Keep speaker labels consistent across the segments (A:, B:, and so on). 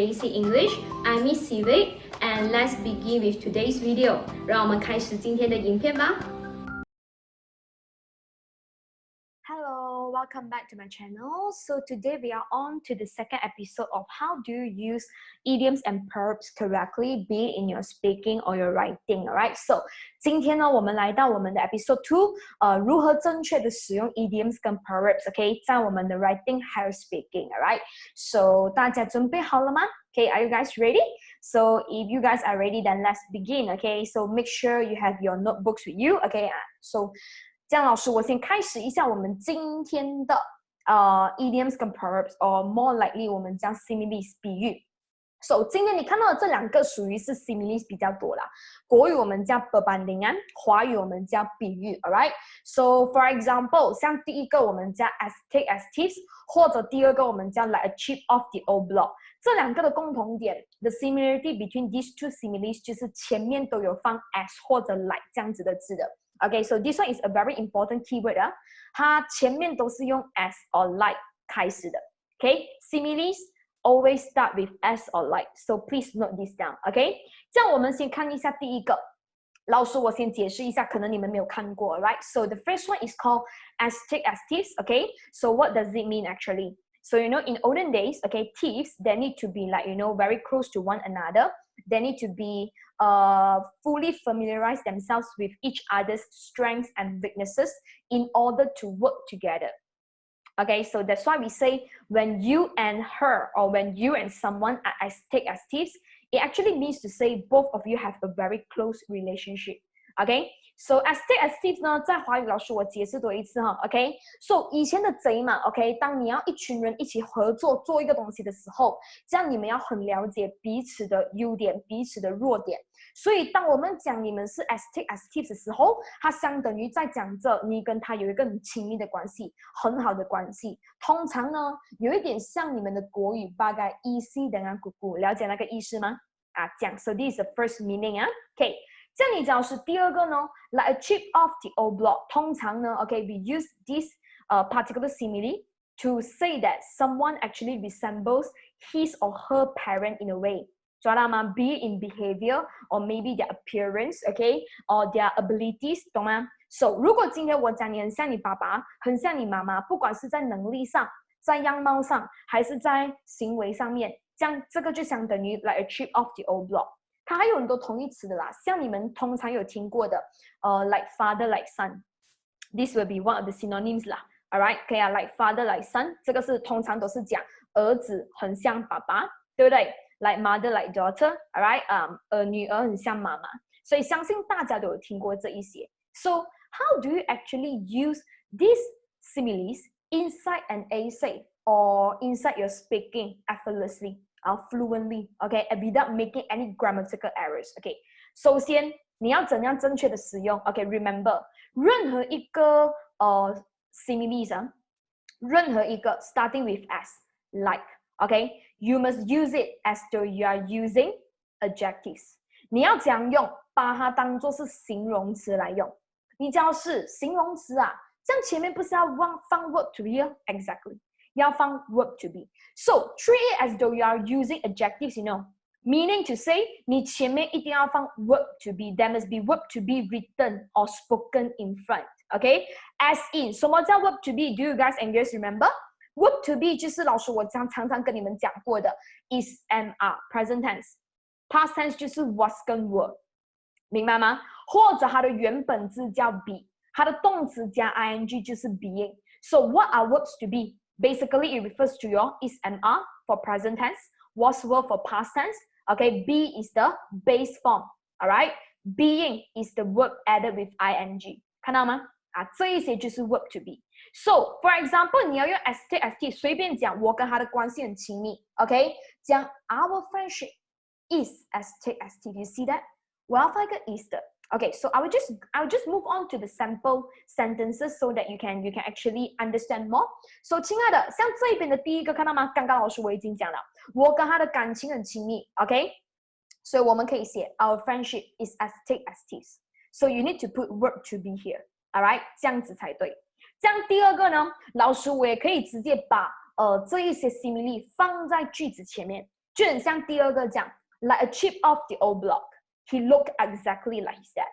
A: JEC.English. I'm Miss Sivik, and let's begin with today's video. 让我们开始今天的影片吧。
B: Hello, welcome back to my channel. So today we are on to the second episode of how do you use idioms and proverbs correctly, be it in your speaking or your writing. Alright, so 今天呢，我们来到我们的 episode 2，如何正确的使用 idioms 跟 proverbs，OK， 在我们的 writing 还有 speaking。Alright, so 大家准备好了吗？Okay, are you guys ready? So if you guys are ready, then let's begin. Okay, so make sure you have your notebooks with you. Okay, so 这样老师，我先开始一下我们今天的idioms 跟 proverbs，or more likely 我们讲 similes 比喻。So 今天你看到的这两个属于是 similes 比较多啦。国语我们叫 perbandingan， 华语我们叫比喻。Alright, so for example， 像第一个我们叫 as take as tips， 或者第二个我们叫 like a chip off the old block。这两个的共同点 ，the similarity between these two similes 就是前面都有放 as 或者 like 这样子的字的。Okay, so this one is a very important keyword 啊，它前面都是用 as or like 开始的。Okay, similes always start with as or like, so please note this down. Okay, 这样我们先看一下第一个。老师，我先解释一下，可能你们没有看过 ，right? So the first one is called as take as thieves. Okay, so what does it mean actually? So you know, in olden days, okay, thieves they need to be like very close to one another. They need to be fully familiarize themselves with each other's strengths and weaknesses in order to work together. Okay, so that's why we say when you and her or when you and someone are as thick as thieves, it actually means to say both of you have a very close relationship. Okay, so as thick as thieves 呢，在华语老师我解释多一次哈。Okay, so 以前的贼嘛 ，OK， 当你要一群人一起合作做一个东西的时候，这样你们要很了解彼此的优点、彼此的弱点。所以当我们讲你们是 as thick as thieves 的时候，它相等于在讲着你跟他有一个很亲密的关系，很好的关系。通常呢，有一点像你们的国语八嘎意思dengan kuku，了解那个意思吗？啊，这样 ，so this is the first meaning 啊 ，OK。这样你只要是第二个呢 ，like a chip off the old block。通常呢 ，OK，we use this particular simile to say that someone actually resembles his or her parent in a way。抓到吗 ？Be in behavior or maybe their appearance，OK，or their abilities， 懂吗 ？So 如果今天我讲你很像你爸爸，很像你妈妈，不管是在能力上、在样貌上，还是在行为上面，这样这个就相当于 like a chip off the old block。它还有很多同义词的啦，像你们通常有听过的，like father like son，this will be one of the synonyms 啦 ，alright， 可以啊 ，like father like son， 这个是通常都是讲儿子很像爸爸，对不对 ？like mother like daughter，alright， 女儿很像妈妈，所以相信大家都有听过这一些。So how do you actually use these similes inside an essay or inside your speaking effortlessly？fluently, okay, and without making any grammatical errors, okay. 首先，你要怎样正确的使用 ？Okay, remember， 任何一个similes 啊，任何一个 starting with as, like, okay, you must use it as though you are using adjectives. 你要怎样用？把它当作是形容词来用。你只要是形容词啊，这样前面不是要放 verb to be exactly。要放 verb to be. So treat it as though you are using adjectives, meaning to say 你前面一定要放 verb to be. There must be verb to be written or spoken in front. Okay? As in, 什么叫 verb to be? Do you guys and girls remember? Verb to be 就是老师我常常跟你们讲过的 is and are present tense. Past tense 就是 was 跟 were. 明白吗？或者它的原本字叫 be. 它的动词加 ing 就是 being. So what are verbs to be? Basically, it refers to your is and are for present tense, was were for past tense. Okay, be is the base form. All right, being is the verb added with ing. 看到吗？啊，这一些就是 verb to be. So, for example, 你要用 as take as t， 随便讲，我跟他的关系很亲密。OK， 讲 our friendship is as take as t. Do you see that? 我要放一个 is 的。Okay, so I will just move on to the sample sentences so that you can actually understand more. So 亲爱的，像这边的第一个看到吗？刚刚老师我已经讲了，我跟他的感情很亲密 ，OK？ 所以我们可以写 Our friendship is as thick as thieves. So you need to put verb to be here, alright？ 这样子才对。这样第二个呢，老师我也可以直接把这一些 simile 放在句子前面。就很像第二个讲 like a chip off the old block. He looked exactly like his dad.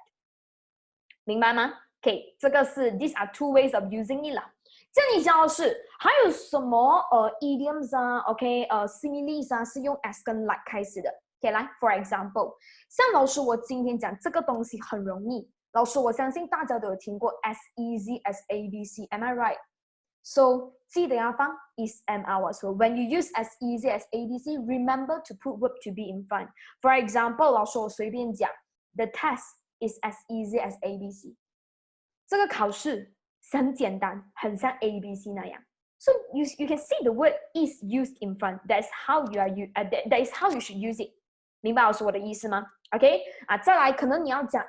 B: 明白吗 ？OK， 这个是 these are two ways of using it 啦。这里教的是还有什么idioms 啊 ，OK， similes 啊是用 as 跟 like 开始的。OK， 来 for example， 像老师我今天讲这个东西很容易，老师我相信大家都有听过 as easy as ABC，am I right？ So 记得要放 is am our. So when you use as easy as ABC, remember to put verb to be in front. For example， 老师我随便讲 the test is as easy as ABC。这个考试很简单，很像 ABC 那样。So you can see the word is used in front. That is how that is how you should use it. 明白老师我的意思吗 ？OK 啊，再来可能你要讲，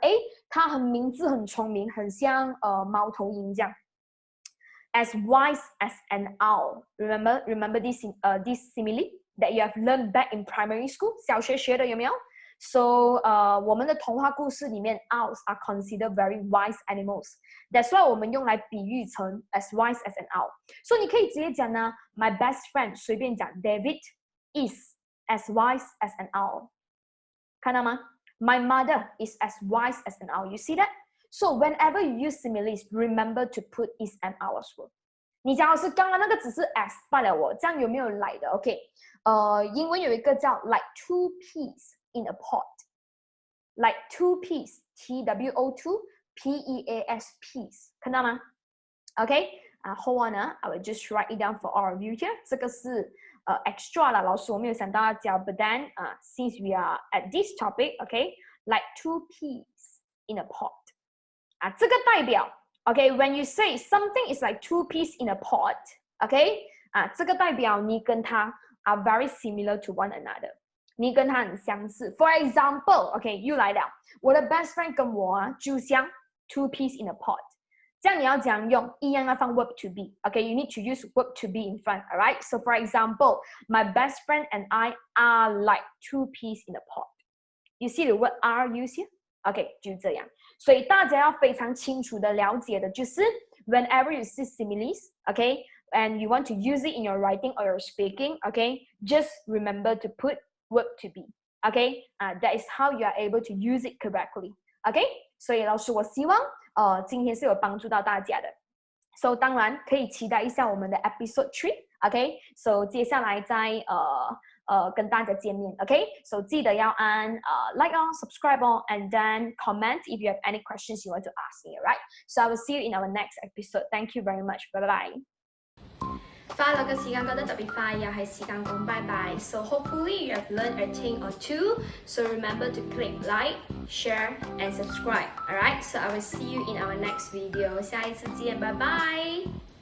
B: 他名字很聪明，很像猫头鹰这样。As wise as an owl. Remember this simile that you have learned back in primary school. 小学学的有没有 ？So 我们的童话故事里面 owls are considered very wise animals. That's why 我们用来比喻成 as wise as an owl. So 你可以直接讲呢 ，My best friend 随便讲 David is as wise as an owl. 看到吗 ？My mother is as wise as an owl. You see that? So whenever you use similes, remember to put is and ours word. 你讲的是刚刚那个只是 as 罢了哦，这样有没有来的 ？OK， 英文有一个叫 like two peas in a pot， like two peas, T-W-O-2 P-E-A-S peas， 看到吗 ？OK， hold on 呢 ，I will just write it down for all of you here。这个是extra 啦，老师我没有想到要教 ，but then since we are at this topic，OK，like two peas in a pot。这个代表 ，OK，when you say something is like two peas in a pot，OK，这个代表你跟他 are very similar to one another， 你跟他很相似。For example，OK， 又来了，我的 best friend 跟我就像 two peas in a pot， 这样你要怎样用？一样要放 verb to be，OK，you need to use verb to be in front，alright？ So for example，my best friend and I are like two peas in a pot. You see the word are used here？OK， 就这样。所以大家要非常清楚的了解的就是 whenever you see similes，OK， and you want to use it in your writing or your speaking，OK，just remember to put verb to be，OK，that is how you are able to use it correctly，OK，所以老师我希望今天是有帮助到大家的。So 当然可以期待一下我们的 episode 3，OK， so 接下来再跟大家见面 ，OK？ So 记得要按like subscribe and then comment if you have any questions you want to ask me, alright? So I will see you in our next episode. Thank you very much. Bye bye.
A: 快樂嘅時間過得特別快，又係時間講拜拜。So hopefully you have learned a thing or two. So remember to click like, share, and subscribe. Alright? So I will see you in our next video. 下一次見，拜拜。